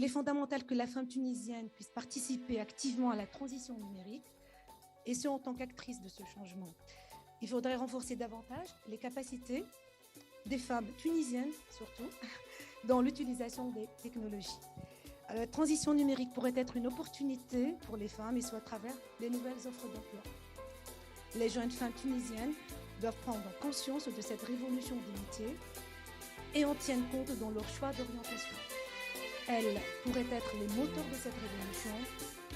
Il est fondamental que la femme tunisienne puisse participer activement à la transition numérique, et ce, en tant qu'actrice de ce changement. Il faudrait renforcer davantage les capacités des femmes tunisiennes, surtout, dans l'utilisation des technologies. La transition numérique pourrait être une opportunité pour les femmes, et soit à travers les nouvelles offres d'emploi. Les jeunes femmes tunisiennes doivent prendre conscience de cette révolution des métiers et en tiennent compte dans leur choix d'orientation. Elles pourraient être les moteurs de cette révolution,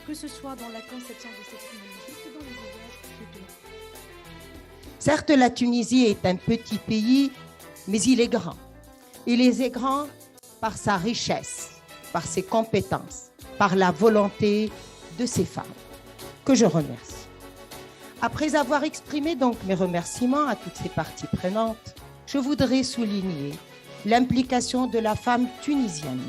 que ce soit dans la conception de ces technologies que dans les usages futurs. Certes, la Tunisie est un petit pays, mais il est grand. Il est grand par sa richesse, par ses compétences, par la volonté de ses femmes, que je remercie. Après avoir exprimé donc mes remerciements à toutes ces parties prenantes, je voudrais souligner l'implication de la femme tunisienne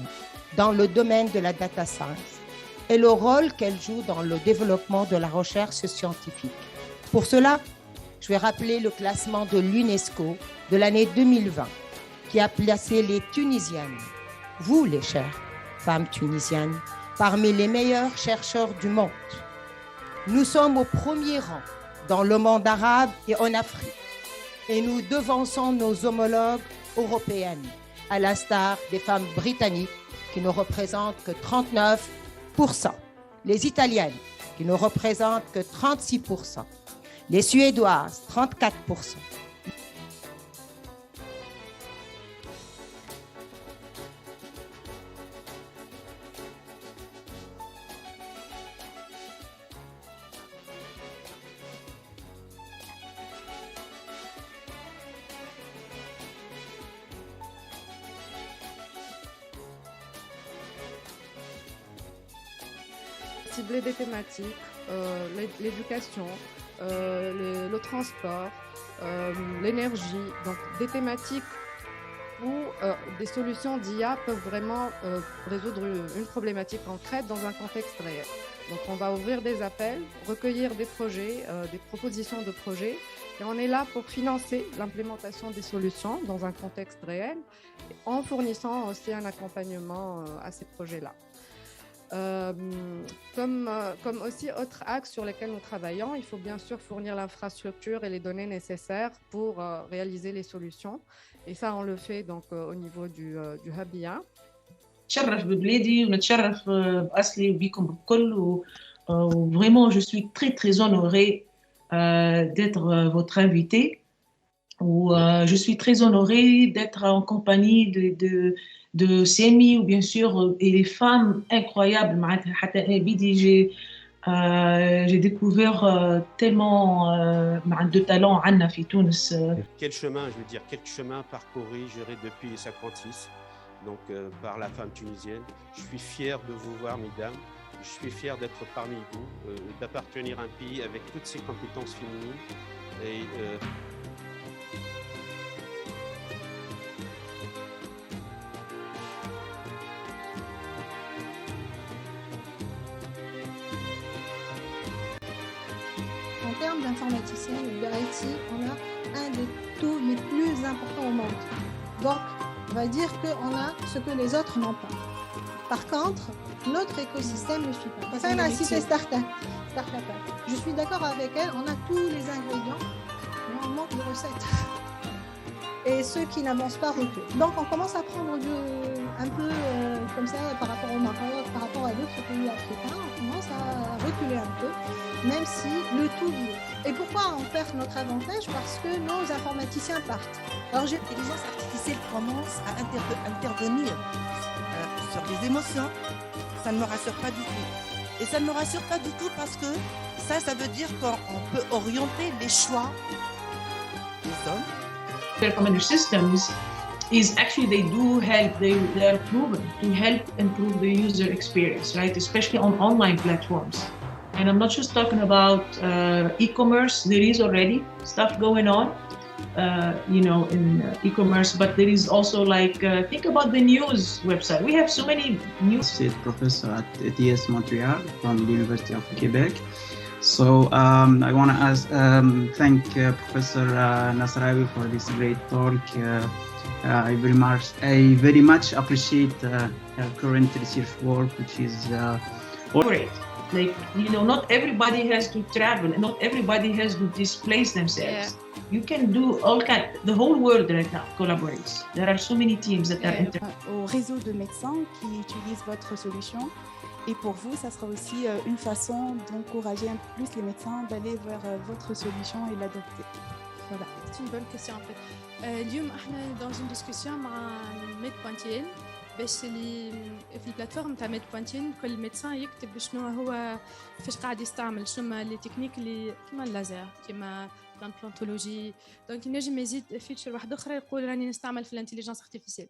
dans le domaine de la data science et le rôle qu'elle joue dans le développement de la recherche scientifique. Pour cela, je vais rappeler le classement de l'UNESCO de l'année 2020 qui a placé les Tunisiennes, vous les chères femmes tunisiennes, parmi les meilleurs chercheurs du monde. Nous sommes au premier rang dans le monde arabe et en Afrique et nous devançons nos homologues européennes, à l'instar des femmes britanniques qui ne représentent que 39%, les italiennes qui ne représentent que 36%, les suédoises 34%. Cibler des thématiques, l'éducation, le transport, l'énergie, donc des thématiques où des solutions d'IA peuvent vraiment résoudre une problématique concrète dans un contexte réel. Donc on va ouvrir des appels, recueillir des projets, des propositions de projets, et on est là pour financer l'implémentation des solutions dans un contexte réel, en fournissant aussi un accompagnement à ces projets-là. Comme aussi autre axe sur lesquels nous travaillons, il faut bien sûr fournir l'infrastructure et les données nécessaires pour réaliser les solutions. Et ça, on le fait donc au niveau du Hub IA. نتشرف ببلادي ونتشرف بأصلي وبيكم بالكل vraiment je suis très honorée d'être votre invitée je suis très honorée d'être en compagnie de Samy ou bien sûr et les femmes incroyables j'ai découvert tellement de talents عنا في تونس. Quel chemin, je veux dire, quel chemin parcouru, je dirais, depuis les 56, donc par la femme tunisienne. Je suis fier de vous voir, mesdames. Je suis fier d'être parmi vous, d'appartenir à un pays avec toutes ces compétences féminines. Et, En termes d'informaticiens ou de IT, on a un des taux les plus importants au monde. Donc, on va dire qu'on a ce que les autres n'ont pas. Par contre, notre écosystème ne suit pas. Ça, on a cité Startup. Je suis d'accord avec elle, on a tous les ingrédients, mais on manque de recettes. Et ceux qui n'avancent pas reculent. Donc, on commence à prendre un peu comme ça par rapport au Maroc, par rapport à d'autres pays africains, on commence à reculer un peu, même si le tout vit. Et pourquoi on perd notre avantage? Parce que nos informaticiens partent. Alors, l'intelligence artificielle commence à intervenir sur les émotions. Ça ne me rassure pas du tout. Et ça ne me rassure pas du tout parce que ça veut dire qu'on peut orienter les choix des hommes. Recommender systems is actually they do help, they are proven to help improve the user experience, right? Especially on online platforms. And I'm not just talking about e-commerce. There is already stuff going on, in e-commerce, but there is also think about the news website. We have so many news. I'm a professor at ETS Montreal from the University of Quebec. So I want to thank Professor Nasraoui for this great talk. I very much appreciate current research work, which is Great. Like, you know, not everybody has to travel, and not everybody has to displace themselves. You can do the whole world right now collaborates. There are so many teams that are au réseau de médecins qui utilisent votre solution. Et pour vous, ça sera aussi une façon d'encourager un peu plus les médecins d'aller vers votre solution et l'adopter. Voilà. C'est une bonne question en fait. اليوم احنا dans une discussion مع ميدبوانتين باش اللي في البلاتفورم تاع ميدبوانتين كل ميدسان يكتب شنو هو فاش قاعد يستعمل شنو لي تكنيك اللي كيما اللازر كيما الامبلانتولوجي دونك ينجم يزيد فيتشر واحد اخرى يقول راني نستعمل في الانتيليجنس ارتيفيسيال.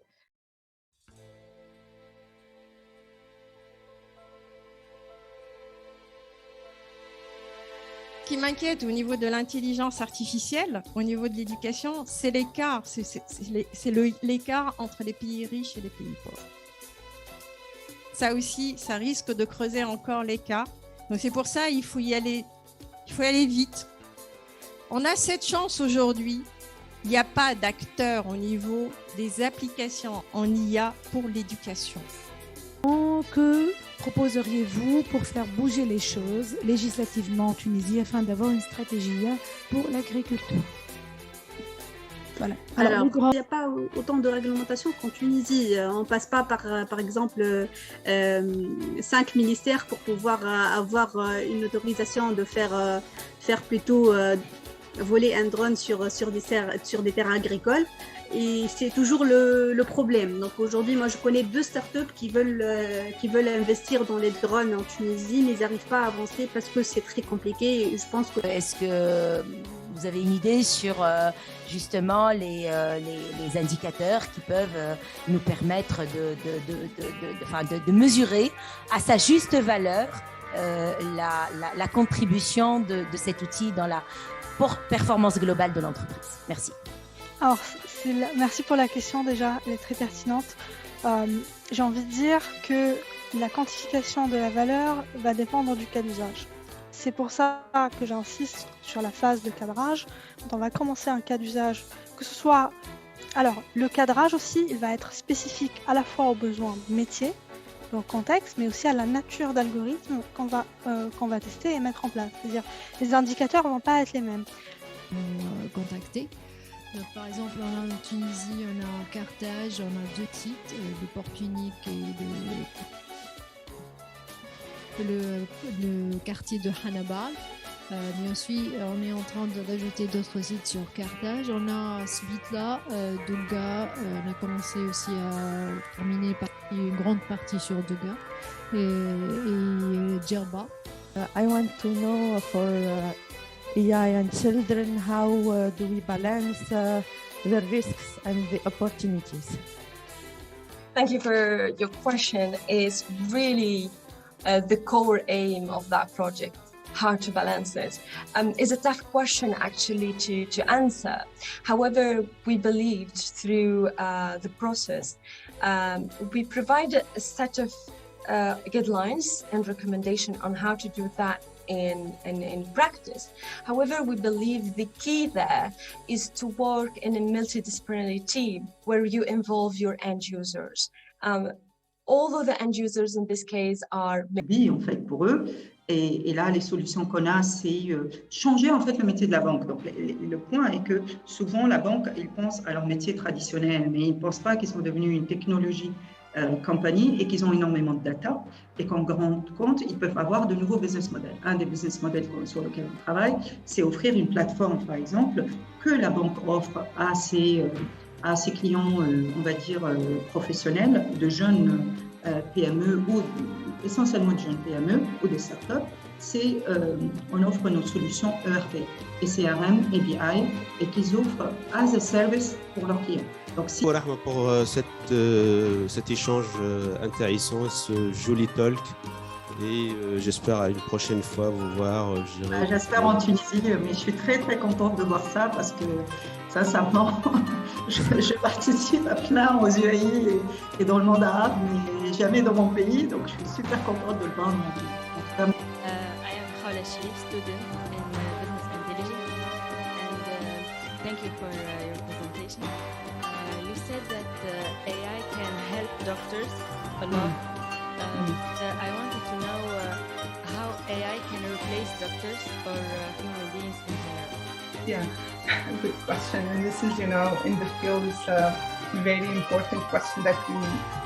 Ce qui m'inquiète au niveau de l'intelligence artificielle, au niveau de l'éducation, c'est l'écart, l'écart entre les pays riches et les pays pauvres. Ça aussi, ça risque de creuser encore l'écart. Donc c'est pour ça il faut y aller vite. On a cette chance aujourd'hui, il n'y a pas d'acteurs au niveau des applications en IA pour l'éducation. Que proposeriez-vous pour faire bouger les choses législativement en Tunisie afin d'avoir une stratégie pour l'agriculture? Voilà. Alors, il n'y a pas autant de réglementation qu'en Tunisie. On ne passe pas par exemple 5 ministères pour pouvoir avoir une autorisation de faire plutôt voler un drone sur des terres agricoles. Et c'est toujours le problème. Donc aujourd'hui, moi je connais 2 startups qui veulent investir dans les drones en Tunisie, mais ils n'arrivent pas à avancer parce que c'est très compliqué. Et je pense que... Est-ce que vous avez une idée sur justement les indicateurs qui peuvent nous permettre de mesurer à sa juste valeur la contribution de cet outil dans la performance globale de l'entreprise? Merci. Alors, merci pour la question déjà, elle est très pertinente. J'ai envie de dire que la quantification de la valeur va dépendre du cas d'usage. C'est pour ça que j'insiste sur la phase de cadrage. Quand on va commencer un cas d'usage, que ce soit... Alors, le cadrage aussi, il va être spécifique à la fois aux besoins métiers, au contexte, mais aussi à la nature d'algorithme qu'on va tester et mettre en place. C'est-à-dire, les indicateurs ne vont pas être les mêmes. Contacter. Par exemple, en Tunisie, on a en Carthage, on a 2 sites, de Portunique et le quartier de Hannibal. Mais ensuite, on est en train d'ajouter d'autres sites sur Carthage. On a Svitla, Douga, on a commencé aussi à terminer une grande partie sur Douga et Djerba. I want to know for AI and children, how do we balance the risks and the opportunities? Thank you for your question. It's really the core aim of that project, how to balance it. It's a tough question actually to answer. However, we believed through the process, we provided a set of guidelines and recommendations on how to do that in practice. However, we believe the key there is to work in a multidisciplinary team where you involve your end users. Although the end users in this case are... En fait, pour eux. Et là, les solutions qu'on a, c'est changer en fait le métier de la banque. Donc, le point est que souvent, la banque, ils pensent à leur métier traditionnel, mais ils ne pensent pas qu'ils sont devenus une technologie compagnie et qu'ils ont énormément de data et qu'en grand compte, ils peuvent avoir de nouveaux business models. Un des business models sur lequel on travaille, c'est offrir une plateforme, par exemple, que la banque offre à ses clients, on va dire, professionnels, de jeunes PME ou essentiellement de jeunes PME ou des startups. On offre nos solutions ERP et CRM et BI et qu'ils offrent as a service pour leurs clients. Donc, pour cet échange intéressant, ce joli talk. Et j'espère à une prochaine fois vous voir. J'espère en Tunisie, mais je suis très très contente de voir ça parce que sincèrement, je participe à plein aux UAE et dans le monde arabe, mais jamais dans mon pays, donc je suis super contente de le voir. I am Khawla Sharif, student in Business Intelligence, and thank you for your presentation. You said doctors a lot. I wanted to know how AI can replace doctors or human beings in general. Yeah, good question. And this is, in the field, it's a very important question that we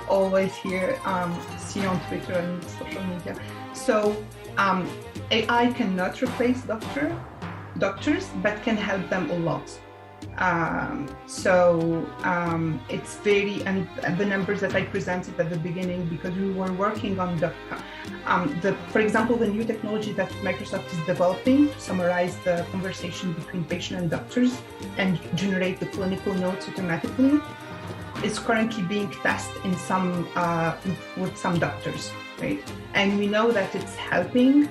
always see on Twitter and social media. So AI cannot replace doctors, but can help them a lot. It's and the numbers that I presented at the beginning, because we were working on for example, the new technology that Microsoft is developing to summarize the conversation between patient and doctors and generate the clinical notes automatically is currently being tested in with some doctors, right? And we know that it's helping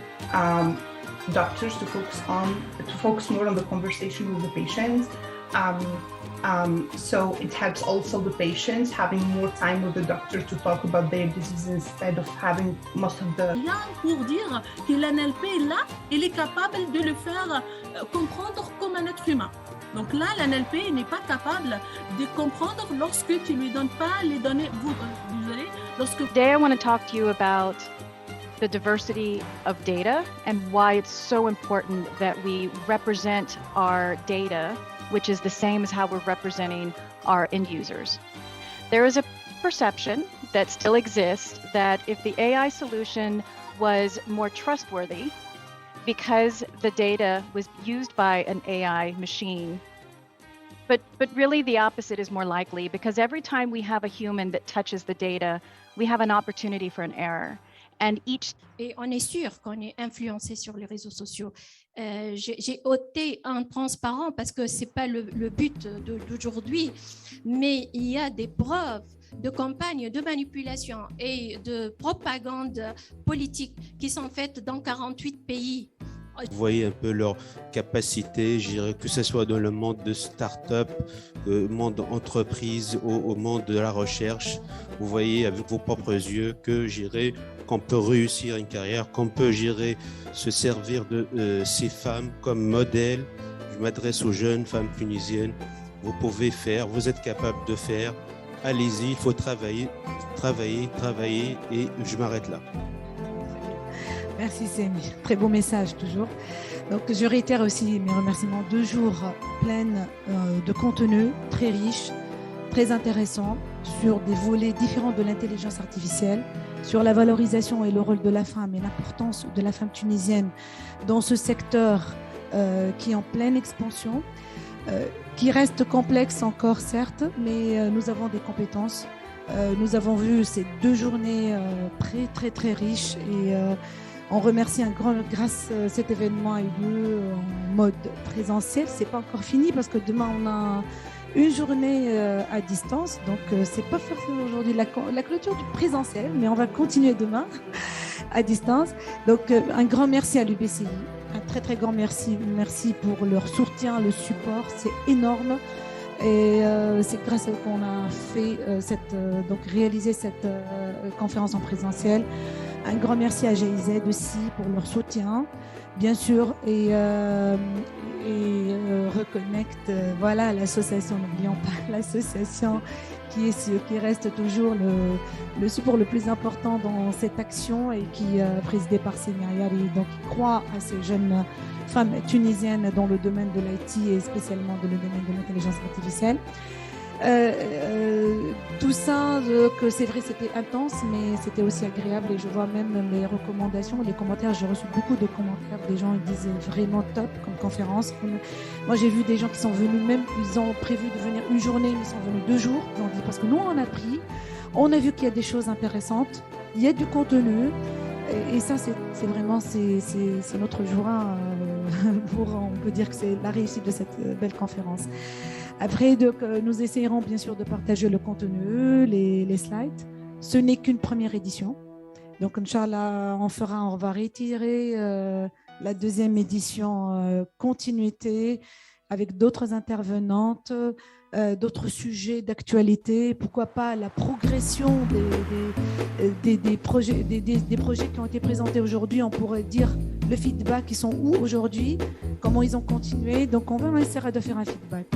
doctors to focus more on the conversation with the patients. So it helps also the patients having more time with the doctor to talk about their disease instead of having most of the... Pour dire que l'NLP là, il est capable de le faire comprendre comme un être humain. Donc là, l'NLP n'est pas capable de comprendre lorsque tu lui donnes pas les données. Today, I want to talk to you about the diversity of data and why it's so important that we represent our data, which is the same as how we're representing our end users. There is a perception that still exists that if the AI solution was more trustworthy, because the data was used by an AI machine, but really the opposite is more likely, because every time we have a human that touches the data, we have an opportunity for an error. Et on est sûr qu'on est influencé sur les réseaux sociaux. J'ai ôté un transparent parce que ce n'est pas le but d'aujourd'hui, mais il y a des preuves de campagnes de manipulation et de propagande politique qui sont faites dans 48 pays. Vous voyez un peu leur capacité, je dirais, que ce soit dans le monde de start-up, le monde entreprise, au monde de la recherche. Vous voyez avec vos propres yeux que, je dirais, qu'on peut réussir une carrière, qu'on peut, je dirais, se servir de ces femmes comme modèle. Je m'adresse aux jeunes femmes tunisiennes. Vous pouvez faire, vous êtes capable de faire. Allez-y, il faut travailler, et je m'arrête là. Merci Samy, très beau message toujours. Donc je réitère aussi mes remerciements. 2 jours pleins de contenu très riche, très intéressant sur des volets différents de l'intelligence artificielle, sur la valorisation et le rôle de la femme et l'importance de la femme tunisienne dans ce secteur qui est en pleine expansion, qui reste complexe encore certes, mais nous avons des compétences. Nous avons vu ces 2 journées très riches et on remercie grâce à cet événement a eu lieu en mode présentiel. C'est pas encore fini parce que demain on a une journée à distance, donc c'est pas forcément aujourd'hui la clôture du présentiel, mais on va continuer demain à distance. Donc un grand merci à l'UBCI, un très grand merci pour leur soutien, le support, c'est énorme. Et c'est grâce à eux qu'on a fait réalisé cette conférence en présentiel. Un grand merci à GIZ aussi pour leur soutien, bien sûr, et Reconnect, voilà l'association, n'oublions pas l'association qui reste toujours le support le plus important dans cette action et qui est présidée par Sémirial et donc qui croit à ces jeunes femmes tunisiennes dans le domaine de l'IT et spécialement dans le domaine de l'intelligence artificielle. Tout ça, que c'est vrai, c'était intense, mais c'était aussi agréable et je vois même les recommandations, les commentaires. J'ai reçu beaucoup de commentaires, des gens ils disaient vraiment top comme conférence. Moi, j'ai vu des gens qui sont venus, même ils ont prévu de venir une journée, ils sont venus 2 jours. Ils ont dit parce que nous on a pris, on a vu qu'il y a des choses intéressantes, il y a du contenu et ça c'est vraiment c'est notre joie on peut dire que c'est la réussite de cette belle conférence. Après, donc, nous essayerons bien sûr de partager le contenu, les slides. Ce n'est qu'une première édition. Donc, Inch'Allah, on va réitérer la 2e édition continuité avec d'autres intervenantes, d'autres sujets d'actualité. Pourquoi pas la progression des projets qui ont été présentés aujourd'hui. On pourrait dire le feedback, ils sont où aujourd'hui, comment ils ont continué. Donc, on va essayer de faire un feedback.